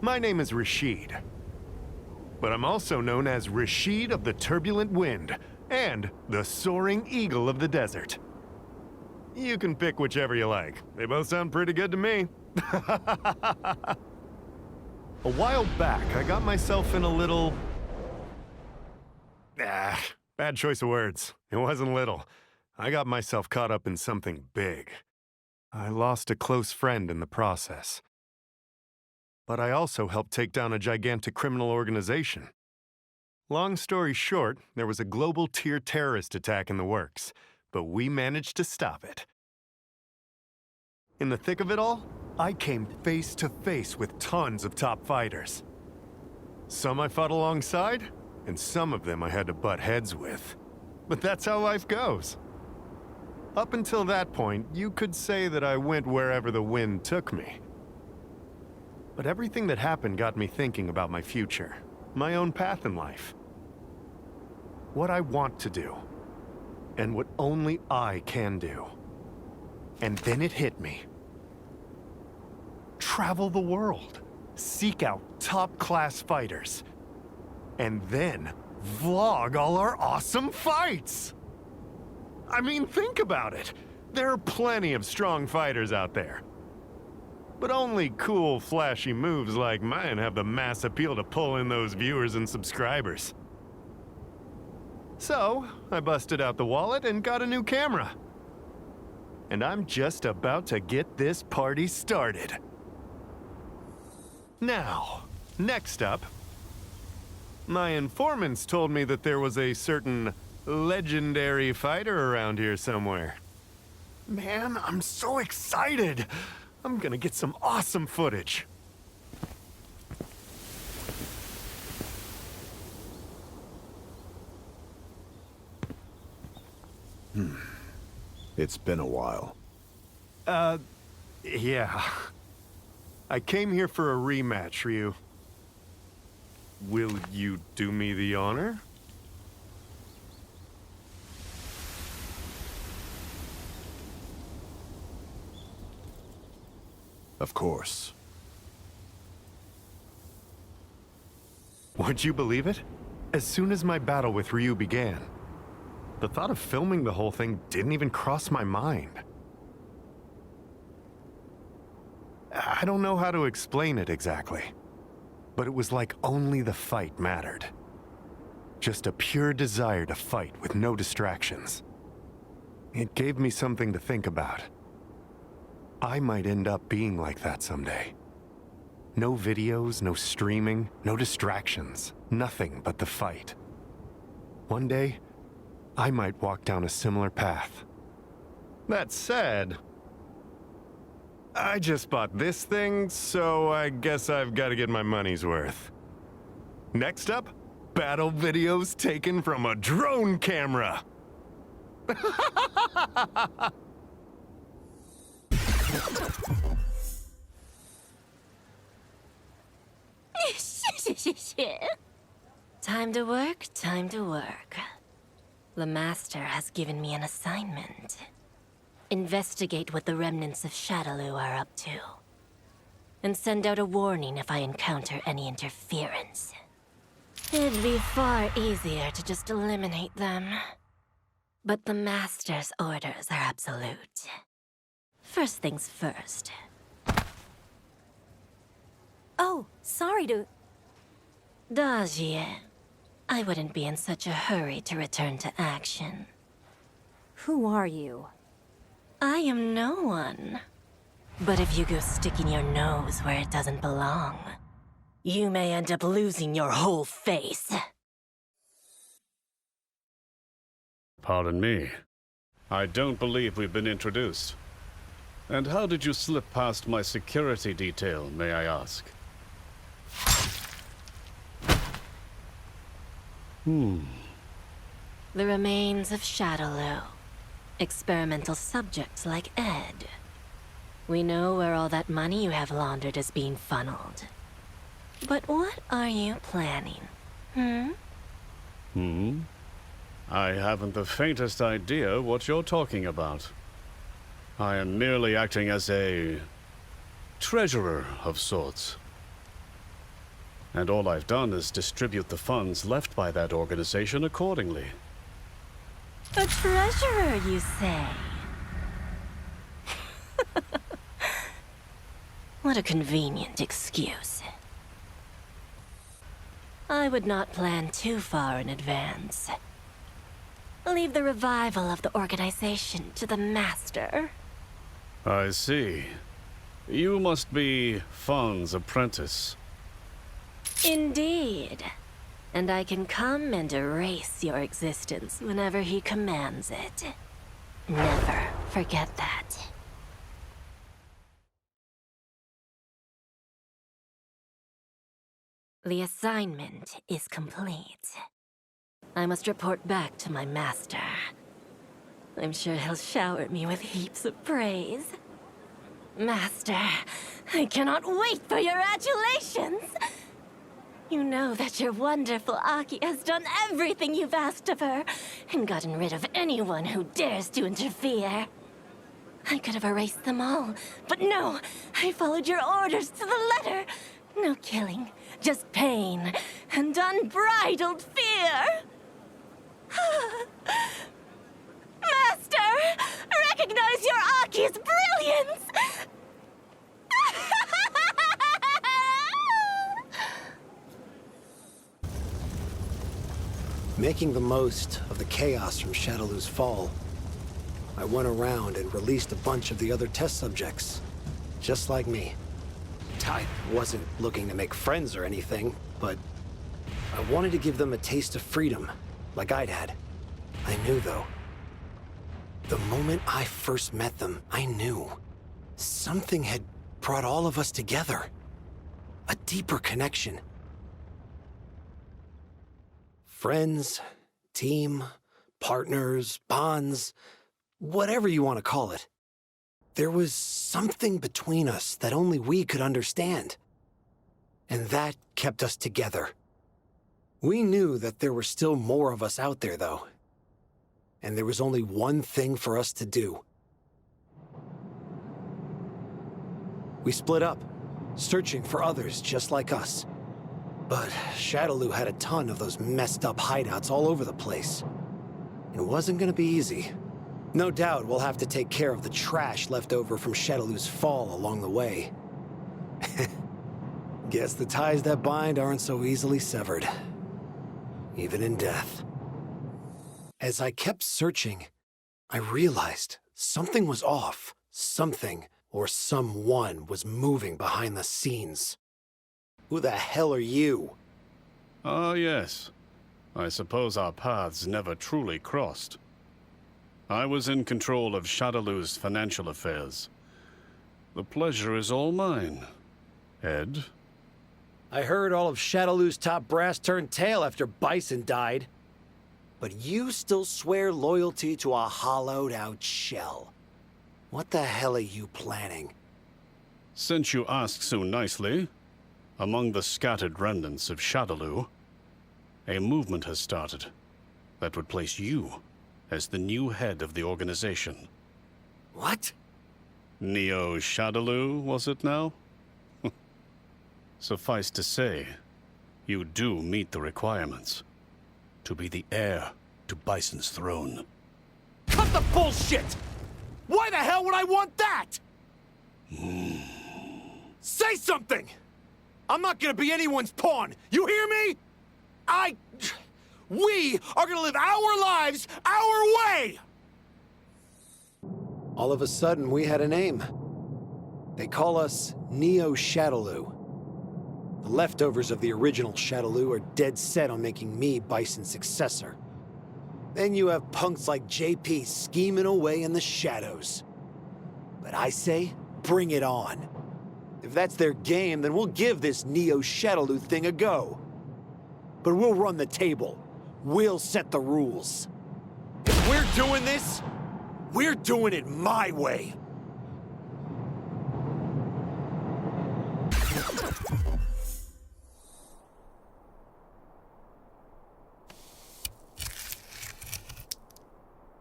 My name is Rashid. But I'm also known as Rashid of the Turbulent Wind and the Soaring Eagle of the Desert. You can pick whichever you like. They both sound pretty good to me. A while back, I got myself in a little... bad choice of words. It wasn't little. I got myself caught up in something big. I lost a close friend in the process. But I also helped take down a gigantic criminal organization. Long story short, there was a global tier terrorist attack in the works, but we managed to stop it. In the thick of it all, I came face to face with tons of top fighters. Some I fought alongside, and some of them I had to butt heads with. But that's how life goes. Up until that point, you could say that I went wherever the wind took me. But everything that happened got me thinking about my future, my own path in life. What I want to do, and what only I can do. And then it hit me. Travel the world, seek out top-class fighters, and then vlog all our awesome fights! I mean, think about it. There are plenty of strong fighters out there. But only cool, flashy moves like mine have the mass appeal to pull in those viewers and subscribers. So, I busted out the wallet and got a new camera. And I'm just about to get this party started. Now, next up, my informants told me that there was a certain legendary fighter around here somewhere. Man, I'm so excited! I'm gonna get some awesome footage. It's been a while. Yeah. I came here for a rematch, Ryu. Will you do me the honor? Of course. Would you believe it? As soon as my battle with Ryu began, the thought of filming the whole thing didn't even cross my mind. I don't know how to explain it exactly, but it was like only the fight mattered. Just a pure desire to fight with no distractions. It gave me something to think about. I might end up being like that someday. No videos, no streaming, no distractions, nothing but the fight. One day, I might walk down a similar path. That said, I just bought this thing, so I guess I've got to get my money's worth. Next up, battle videos taken from a drone camera. Time to work, time to work. The Master has given me an assignment. Investigate what the remnants of Shadaloo are up to. And send out a warning if I encounter any interference. It'd be far easier to just eliminate them. But the Master's orders are absolute. First things first. Oh, sorry to... Dajie, I wouldn't be in such a hurry to return to action. Who are you? I am no one. But if you go sticking your nose where it doesn't belong, you may end up losing your whole face. Pardon me. I don't believe we've been introduced. And how did you slip past my security detail, may I ask? The remains of Shadaloo. Experimental subjects like Ed. We know where all that money you have laundered is being funneled. But what are you planning? I haven't the faintest idea what you're talking about. I am merely acting as a treasurer of sorts. And all I've done is distribute the funds left by that organization accordingly. A treasurer, you say? What a convenient excuse. I would not plan too far in advance. Leave the revival of the organization to the master. I see. You must be Fawn's apprentice. Indeed. And I can come and erase your existence whenever he commands it. Never forget that. The assignment is complete. I must report back to my master. I'm sure he'll shower me with heaps of praise. Master, I cannot wait for your adulations! You know that your wonderful Aki has done everything you've asked of her, and gotten rid of anyone who dares to interfere. I could have erased them all, but no! I followed your orders to the letter! No killing, just pain, and unbridled fear! Master! Recognize your Aki's brilliance! Making the most of the chaos from Shadowloo's fall, I went around and released a bunch of the other test subjects, just like me. I wasn't looking to make friends or anything, but I wanted to give them a taste of freedom, like I'd had. I knew, though. The moment I first met them, I knew. Something had brought all of us together. A deeper connection. Friends, team, partners, bonds, whatever you want to call it. There was something between us that only we could understand. And that kept us together. We knew that there were still more of us out there, though. And there was only one thing for us to do. We split up, searching for others just like us. But Shadowloo had a ton of those messed up hideouts all over the place. It wasn't gonna be easy. No doubt we'll have to take care of the trash left over from Shadowloo's fall along the way. Guess the ties that bind aren't so easily severed. Even in death. As I kept searching, I realized something was off. Something or someone was moving behind the scenes. Who the hell are you? Ah, yes. I suppose our paths never truly crossed. I was in control of Shadowloo's financial affairs. The pleasure is all mine, Ed. I heard all of Shadowloo's top brass turned tail after Bison died. But you still swear loyalty to a hollowed-out shell. What the hell are you planning? Since you ask so nicely, among the scattered remnants of Shadowloo, a movement has started that would place you as the new head of the organization. What? Neo Shadowloo, was it now? Suffice to say, you do meet the requirements to be the heir to Bison's throne. Cut the bullshit! Why the hell would I want that? Say something! I'm not gonna be anyone's pawn, you hear me? We are gonna live our lives, our way! All of a sudden, we had a name. They call us Neo Shadowloo. The leftovers of the original Shadowloo are dead set on making me Bison's successor. Then you have punks like JP scheming away in the shadows. But I say, bring it on. If that's their game, then we'll give this Neo Shadowloo thing a go. But we'll run the table. We'll set the rules. If we're doing this, we're doing it my way.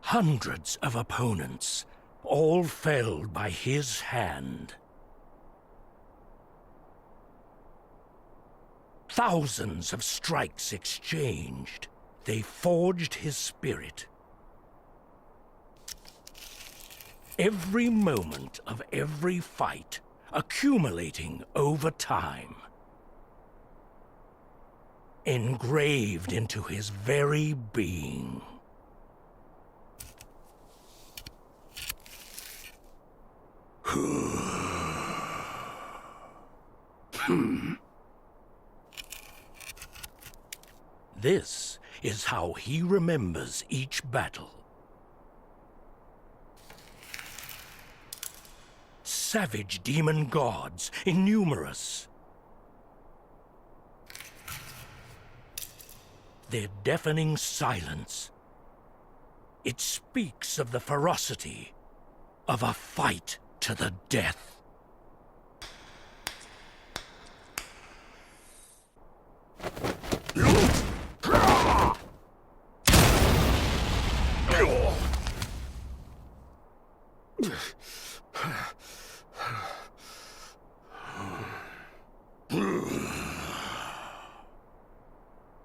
Hundreds of opponents, all felled by his hand. thousands of strikes exchanged, they forged his spirit. Every moment of every fight, accumulating over time. Engraved into his very being. This is how he remembers each battle. Savage demon gods, innumerous. Their deafening silence. It speaks of the ferocity of a fight to the death.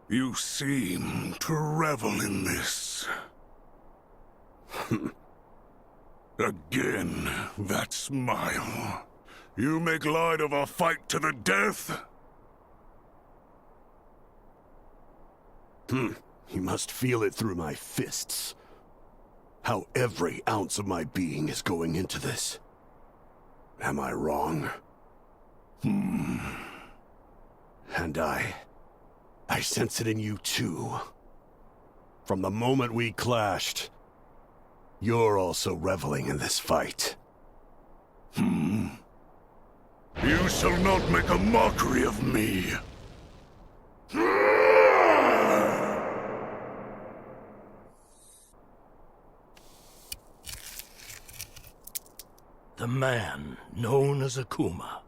You seem to revel in this. Again, that smile. You make light of a fight to the death? You must feel it through my fists. How every ounce of my being is going into this. Am I wrong? And I sense it in you too. From the moment we clashed, you're also reveling in this fight. You shall not make a mockery of me. The man known as Akuma.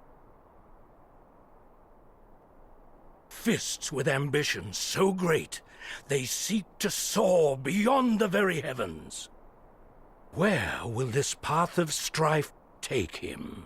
Fists with ambitions so great, they seek to soar beyond the very heavens. Where will this path of strife take him?